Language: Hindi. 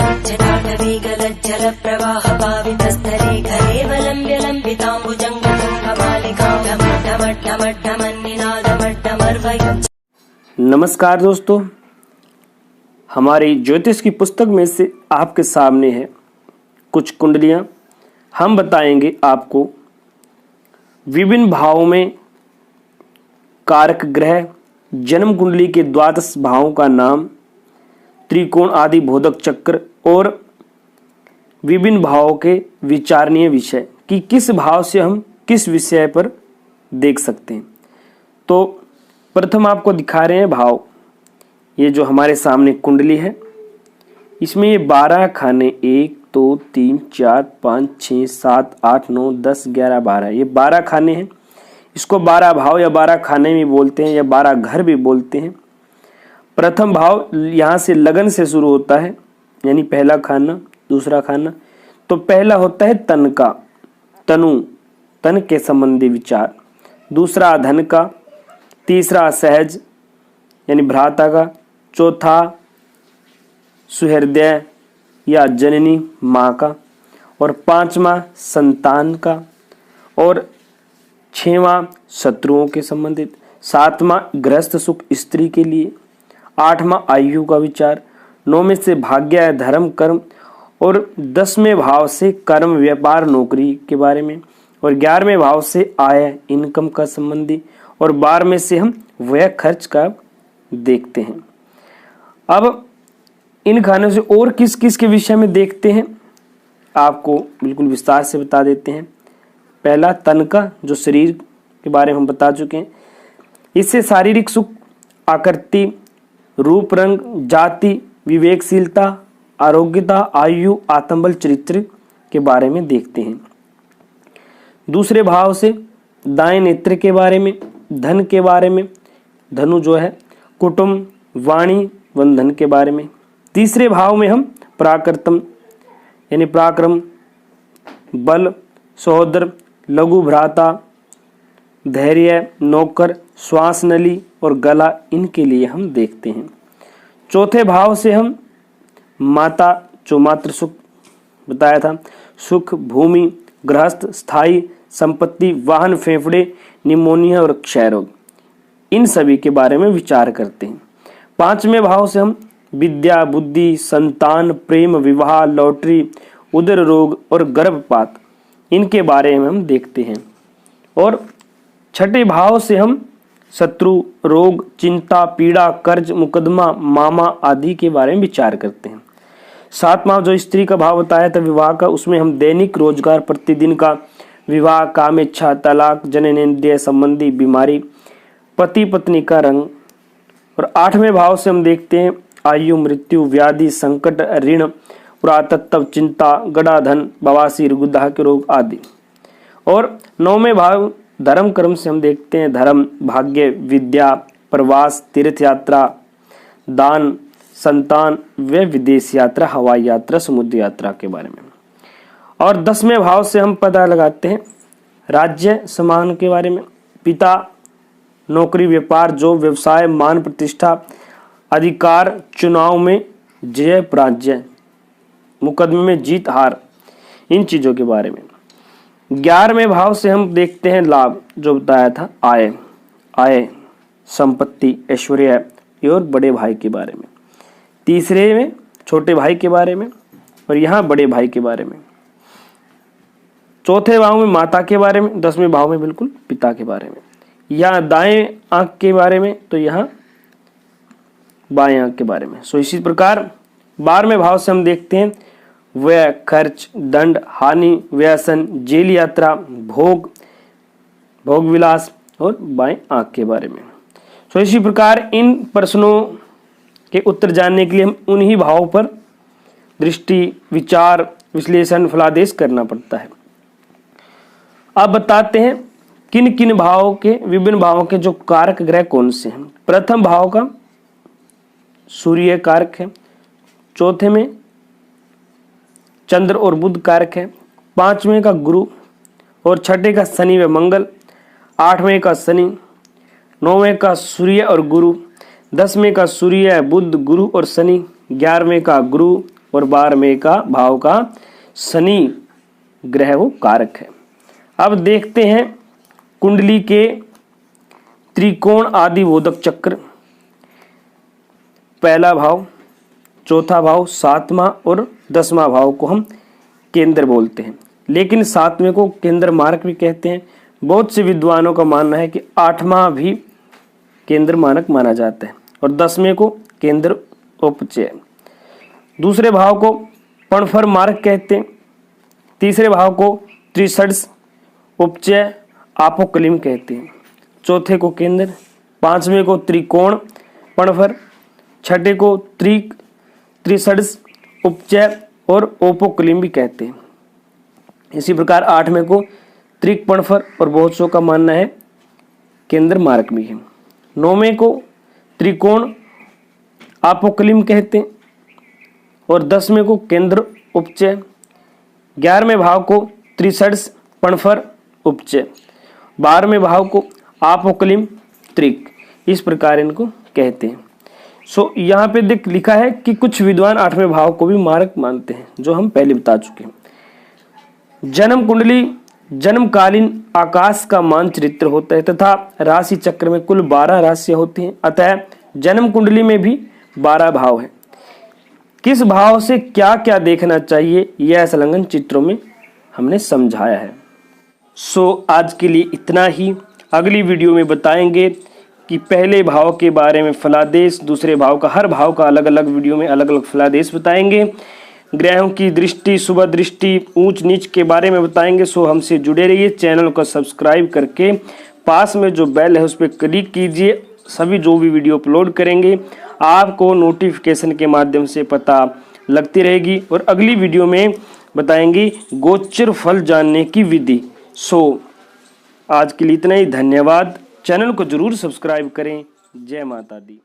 जटाटवीगलज्जलप्रवाहपावितस्थले कलेवलम्ब्य लम्बिताम्बुजङ्गमन्निनादमट्टमर्वयुच्च। नमस्कार दोस्तों, हमारी ज्योतिष की पुस्तक में से आपके सामने है कुछ कुंडलियां। हम बताएंगे आपको विभिन्न भावों में कारक ग्रह, जन्म कुंडली के द्वादश भावों का नाम, त्रिकोण आदि बोधक चक्र और विभिन्न भावों के विचारणीय विषय कि किस भाव से हम किस विषय पर देख सकते हैं। तो प्रथम आपको दिखा रहे हैं भाव। ये जो हमारे सामने कुंडली है, इसमें ये 12 खाने 1 2 3 4 5 6 7 8 9 10 11 12 ये 12 खाने हैं। इसको 12 भाव या 12 खाने भी बोलते हैं या 12 घर भी बोलते हैं। प्रथम भाव यहाँ से लगन से शुरू होता है, यानी पहला खाना, दूसरा खाना। तो पहला होता है तन का, तनु, तन के संबंधी विचार। दूसरा धन का, तीसरा सहज यानी भ्राता का, चौथा सुहृदय या जननी माँ का, और पांचवा संतान का, और छठवां शत्रुओं के संबंधित, सातवां गृहस्थ सुख स्त्री के लिए, आठवां आयु का विचार, 9वें से भाग्य धर्म कर्म, और 10वें भाव से कर्म व्यापार नौकरी के बारे में, और 11वें भाव से आय इनकम का संबंधी, और 12वें से हम व्यय खर्च का देखते हैं। अब इन खानों से और किस किस के विषय में देखते हैं आपको बिल्कुल विस्तार से बता देते हैं। पहला तन का, जो शरीर के बारे में हम बता चुके हैं। इससे शारीरिक सुख, आकृति, रूप रंग, जाति, विवेकशीलता, आरोग्यता, आयु, आत्मबल, चरित्र के बारे में देखते हैं। दूसरे भाव से दाएं नेत्र के बारे में, धन के बारे में, धनु जो है कुटुंब, वाणी, वंधन के बारे में। तीसरे भाव में हम प्राकृतम यानी पराक्रम, बल, सहोदर, लघु भ्राता, धैर्य, नौकर, श्वास नली और गला, इनके लिए हम देखते हैं। चौथे भाव से हम माता, जो मातृ सुख बताया था, सुख, भूमि, गृहस्थ, स्थायी संपत्ति, वाहन, फेफड़े, निमोनिया और क्षय रोग, इन सभी के बारे में विचार करते हैं। पांचवें भाव से हम विद्या, बुद्धि, संतान, प्रेम, विवाह, लॉटरी, उदर रोग और गर्भपात, इनके बारे में हम देखते हैं। और छठे भाव से हम शत्रु, रोग, चिंता, पीड़ा, कर्ज, मुकदमा, मामा आदि के बारे में विचार करते हैं। सातवां जो स्त्री का भाव बताया था विवाह का, उसमें हम दैनिक रोजगार, प्रतिदिन का विवाह, कामेच्छा, तलाक, जननेंद्रिय संबंधी बीमारी, पति पत्नी का रंग। और आठवें भाव से हम देखते हैं आयु, मृत्यु, व्याधि, संकट, ऋण, पुरातत्व, चिंता, गड़ाधन, बवासीर, गुदा के रोग आदि। और 9वें भाव धर्म कर्म से हम देखते हैं धर्म, भाग्य, विद्या, प्रवास, तीर्थ यात्रा, दान, संतान व विदेश यात्रा, हवाई यात्रा, समुद्र यात्रा के बारे में। और 10वें भाव से हम पता लगाते हैं राज्य सम्मान के बारे में, पिता, नौकरी, व्यापार, जो व्यवसाय, मान प्रतिष्ठा, अधिकार, चुनाव में जय पराजय, मुकदमे में जीत हार, इन चीजों के बारे में। 11वें भाव से हम देखते हैं लाभ, जो बताया था आय, संपत्ति, ऐश्वर्य और बड़े भाई के बारे में। तीसरे में छोटे भाई के बारे में, और यहाँ बड़े भाई के बारे में। चौथे भाव में माता के बारे में, 10वें भाव में बिल्कुल पिता के बारे में। यहाँ दाएं आंख के बारे में, तो यहाँ बाएं आंख के बारे में। सो इसी प्रकार 12वें भाव से हम देखते हैं व्यय, खर्च, दंड, हानि, व्यसन, जेल यात्रा, भोग विलास और बाएं आंख के बारे में। सो इसी प्रकार इन प्रश्नों के उत्तर जानने के लिए हम उन्हीं भावों पर दृष्टि, विचार, विश्लेषण, फलादेश करना पड़ता है। अब बताते हैं किन किन भावों के, विभिन्न भावों के जो कारक ग्रह कौन से हैं। प्रथम भाव का सूर्य कारक है, चौथे में चंद्र और बुध कारक है, पांचवें का गुरु और छठे का शनि व मंगल, आठवें का शनि, नौवें का सूर्य और गुरु, 10वें का सूर्य बुध गुरु और शनि, 11वें का गुरु और 12वें का भाव का शनि ग्रह वो कारक है। अब देखते हैं कुंडली के त्रिकोण आदि बोधक चक्र, पहला भाव, चौथा भाव, 7वां और 10वां भाव को हम केंद्र बोलते हैं, लेकिन 7वें को केंद्र मारक भी कहते हैं। बहुत से विद्वानों का मानना है कि 8वां भी केंद्र मानक माना जाता है और 10वें को केंद्र उपचय। दूसरे भाव को पणफर मार्ग कहते हैं, तीसरे भाव को त्रिषड्स उपचय आपोकलिम कहते हैं, चौथे को केंद्र, 5वें को त्रिकोण पणफर, छठे को त्रिषड्स उपचय और ओपोकलिम भी कहते हैं। इसी प्रकार 8वें को त्रिक पणफर और बहुत सौ का मानना है केंद्र मार्ग भी है। 9वें को त्रिकोण आपोकलिम कहते हैं और 10वें को केंद्र उपचय। 11वें भाव को त्रिषड्स पणफर उपचय, 12वें भाव को आपोकलिम त्रिक, इस प्रकार इनको कहते हैं। यहाँ पे लिखा है कि कुछ विद्वान 8वें भाव को भी मारक मानते हैं, जो हम पहले बता चुके हैं। जन्म कुंडली जन्मकालीन आकाश का मानचित्र होता है तथा राशि चक्र में कुल 12 राशियां होती हैं, अतः जन्म कुंडली में भी 12 भाव हैं। किस भाव से क्या क्या देखना चाहिए यह संलग्न चित्रों में हमने समझाया है। आज के लिए इतना ही। अगली वीडियो में बताएंगे कि पहले भाव के बारे में फलादेश, दूसरे भाव का, हर भाव का अलग अलग वीडियो में अलग अलग फलादेश बताएंगे। ग्रहों की दृष्टि, शुभ दृष्टि, ऊंच नीच के बारे में बताएंगे। हमसे जुड़े रहिए, चैनल को सब्सक्राइब करके पास में जो बेल है उस पर क्लिक कीजिए। सभी जो भी वीडियो अपलोड करेंगे आपको नोटिफिकेशन के माध्यम से पता लगती रहेगी। और अगली वीडियो में बताएंगे गोचर फल जानने की विधि। आज के लिए इतना ही। धन्यवाद। चैनल को जरूर सब्सक्राइब करें। जय माता दी।